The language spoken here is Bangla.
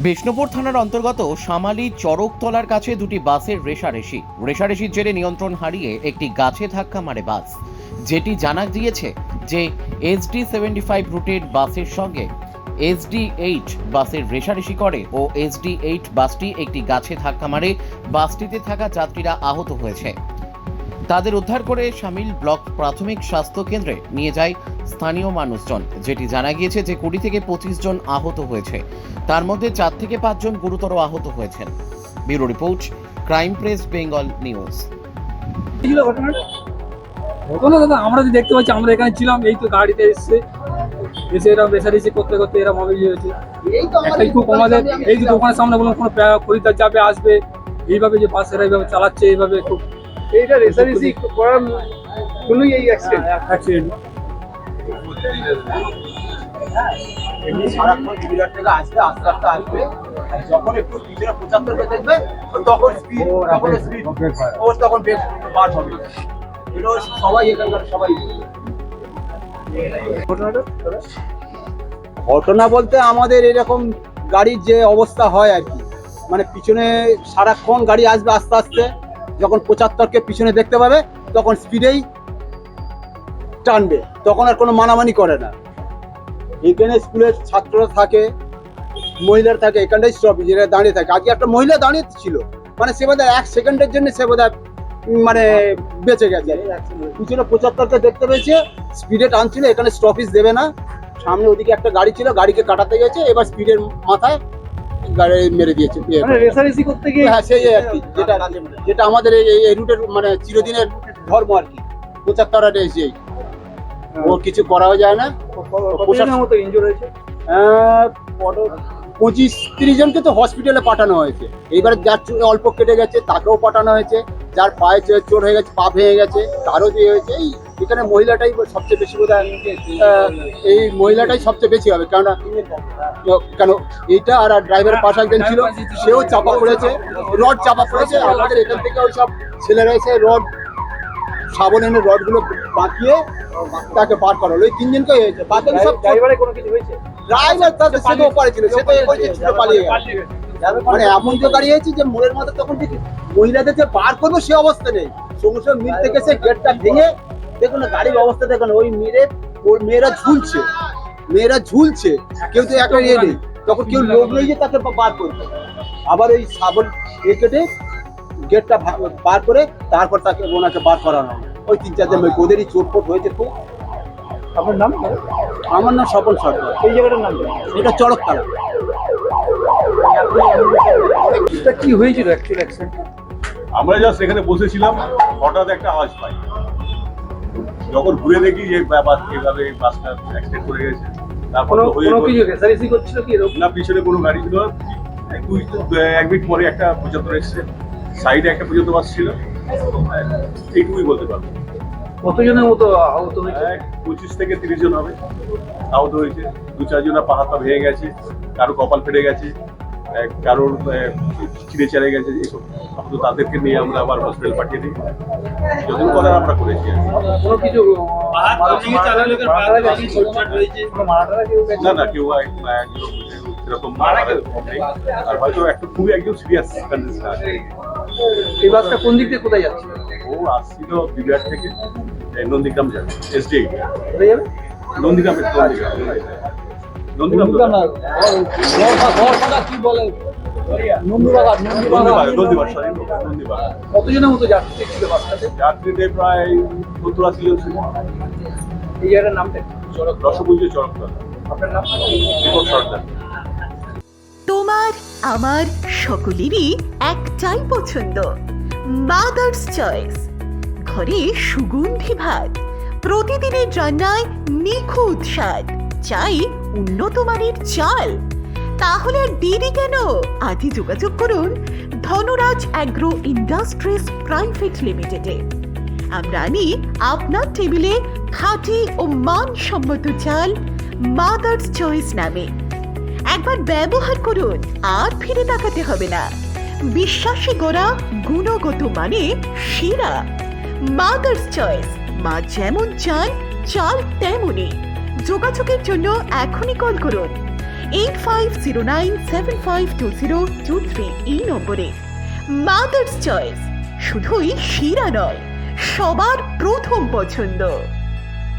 বিষ্ণুপুর থানার অন্তর্গত শামালি চরকতলার কাছে দুটি বাসের রেষারেষির জেরে নিয়ন্ত্রণ হারিয়ে একটি গাছে ধাক্কা মারে বাস, যেটি জানা গিয়েছে যে SD-75 রুটের বাসের সঙ্গে SD-8 বাসের রেষারেষি করে ও SD-8 বাসটি একটি গাছে ধাক্কা মারে। বাসটিতে থাকা যাত্রীরা আহত হয়েছে। তাদের উদ্ধার করে শামিল ব্লক প্রাথমিক স্বাস্থ্য কেন্দ্রে নিয়ে যায় স্থানীয় মানুষজন, যেটি জানা গিয়েছে যে 20 থেকে 25 জন আহত হয়েছে, তার মধ্যে 4 থেকে 5 জন গুরুতর আহত হয়েছেন। Bureau report, crime press Bengal news. ঘটনা দাদা আমরা যে দেখতে পাচ্ছি, আমরা এখানে ছিলাম, এই তো গাড়িতে এসে এরকম রেসারেসি করতে করতে এরকম ভাবে ইয়ে হয়েছে। একটাই খুব আমাদের এই যে দোকানের সামনে কোনো খরিদ্দার যাবে আসবে, এইভাবে যে বাসেরা এইভাবে চালাচ্ছে, এইভাবে খুব এইটা রেসারেসি করার জন্যই এই অ্যাক্সিডেন্ট। এমনি সারাক্ষণ ডিলার থেকে আসবে, আস্তে আস্তে আসবে, যখন একটু পিছনে 75 দেখবে তখন স্পিড ও তখন ব্রেক বার হবে। এটা সবাই এখানকার সবাই ঘটনা বলতে আমাদের এরকম গাড়ির যে অবস্থা হয় আর কি, মানে পিছনে সারাক্ষণ গাড়ি আসবে আস্তে আস্তে, যখন 75কে পিছনে দেখতে পাবে তখন স্পিডেই টানবে, তখন আর কোনো মানামানি করে না। এখানে স্কুলের ছাত্ররা থাকে, মহিলারা থাকে, এখানটাই স্টপেজ এরা দাঁড়িয়ে থাকে। আজকে একটা মহিলা দাঁড়িয়ে ছিল, মানে সে বোধহয় 1 সেকেন্ডের জন্য সে বোধহয় মানে বেঁচে গেছে। পিছনে 75কে দেখতে পেয়েছে, স্পিডে টানছিল, এখানে স্টপেজ দেবে না। সামনে ওদিকে একটা গাড়ি ছিল, গাড়িকে কাটাতে গেছে, এবার স্পিডের মাথায় গাড়ি মেরে দিয়েছে। রেসারেসি করতে গিয়ে হ্যাঁ, সেই আর কি, যেটা আমাদের এই রুটের মানে চিরদিনের ধর্ম আর কি। 75 এসে ও কিছু করাও যায় না। কতজনের মতো ইনজুর হয়েছে? 25-30 জনকে তো হসপিটালে পাঠানো হয়েছে। এইবারে যার অল্প কেটে গেছে তাকেও পাঠানো হয়েছে, যার পায়ে চোট হয়ে গেছে, পা ভেঙে গেছে, তারও দিয়ে হয়েছে। এই এখানে মহিলাটাই সবচেয়ে বেশি বোধহয়, এই মহিলাটাই সবচেয়ে বেশি হবে। কেন এইটা আর ড্রাইভারের পাশে একজন ছিল, সেও চাপা পড়েছে, রড চাপা পড়েছে। আমাদের এখান থেকে ওই সব ছেলেরা এসে রড সাবন এনে রডগুলো বাঁকিয়ে তাকে বার করা হলো। ওই 3 জনকে হয়েছে, বাকি সব ড্রাইভারে কোনো কিছু হয়েছে? ড্রাইভার তাদের সেটাও পারেছিল, সে তো এগোচ্ছে ছুটে পালিয়ে গেছে। মানে এমন যে গাড়ি হয়েছে যে মোড়ের মাথা, তখন ঠিক মহিলাদের যে বার করবো সে অবস্থা নেই। সঙ্গে সঙ্গে মিল থেকে সে গেটটা ভেঙে, দেখুন না গাড়ির অবস্থা দেখুন, ওই ওর মেয়েরা ঝুলছে, কেউ তো একটা ইয়ে নেই, তখন কেউ লোক নেই যে তাকে বার করবে। আবার ওই সাবল কেটে গেটটা বার করে তারপর তাকে ওনাকে বার করানো হবে। ওই 3-4 জন ওদেরই চোটপোট হয়েছে খুব। আপনার নাম? আমার নাম স্বপন সরকার। এই জায়গাটার নাম এটা চড়কতলা। এটা কি হয়েছিল অ্যাকচুয়ালি অ্যাক্সিডেন্ট? আমরা জাস্ট এখানে বসেছিলাম, হঠাৎ একটা আওয়াজ পাই। যখন ঘুরে দেখি যে এইভাবে বাসটা অ্যাক্সিডেন্ট করে গেছে। তারপর কোনো কিছু রেসারেসি করছিল কি এরকম? না, পিছনে কোনো গাড়ি ছিল না। 1 মিনিট পরে একটা 75 এসছে, সাইডে একটা 75 বাস ছিল, এইটুকুই বলতে পারবো। কতজনের মতো আহত হয়েছে? 25 থেকে 30 জন হবে আহত হয়েছে। 2-4 জনের পা হাত পা ভেঙে গেছে, কারো কপাল ফেটে গেছে, কারোর ছিঁড়ে চেড়ে গেছে। এইসব আপাতত তাদেরকে নিয়ে আমরা আবার হসপিটাল পাঠিয়ে দিই, যতটুকু করার আমরা করেছি। কোনো কিছু না, কেউ এরকম আর হয়তো একদম সিরিয়াস কন্ডিশন আছে। এই বাসটা কোন দিক থেকে কোথায় যাচ্ছে? ও আসছিল বিরাট থেকে নন্দীগ্রাম যাবে, SD-8 কোথায় যাবে? নন্দীগ্রাম। কি বলে? কতজনের মতো যাত্রী ছিল বাসটাতে? যাত্রীদের প্রায় 70-80 জন ছিল। এই জায়গাটার নামটা? রসপুঞ্জ চরকতলা। আপনার নাম? দীপক সরকার। তোমার আমার সকলেরই একটাই পছন্দ, মাদার্স চয়েস। ঘরে সুগন্ধি ভাত, প্রতিদিনের রান্নায় নিখুঁত স্বাদ, চাই উন্নত মানের চাল। তাহলে আর দেরি কেন? আজই যোগাযোগ করুন ধনরাজ অ্যাগ্রো ইন্ডাস্ট্রিজ প্রাইভেট লিমিটেডে। আমরা আনি আপনার টেবিলে খাঁটি ও মানসম্মত চাল মাদার্স চয়েস নামে। একবার ব্যবহার করুন, আর ফিরে তাকাতে হবে না। বিশ্বাসে গড়া গুণগত মানে সেরা মাদার্স চয়েস। মা যেমন চান, চাল তেমনই। যোগাযোগের জন্য এখনই কল করুন 8509752023 এই নম্বরে। মাদার্স চয়েস, শুধুই শিরা নয়, সবার প্রথম পছন্দ।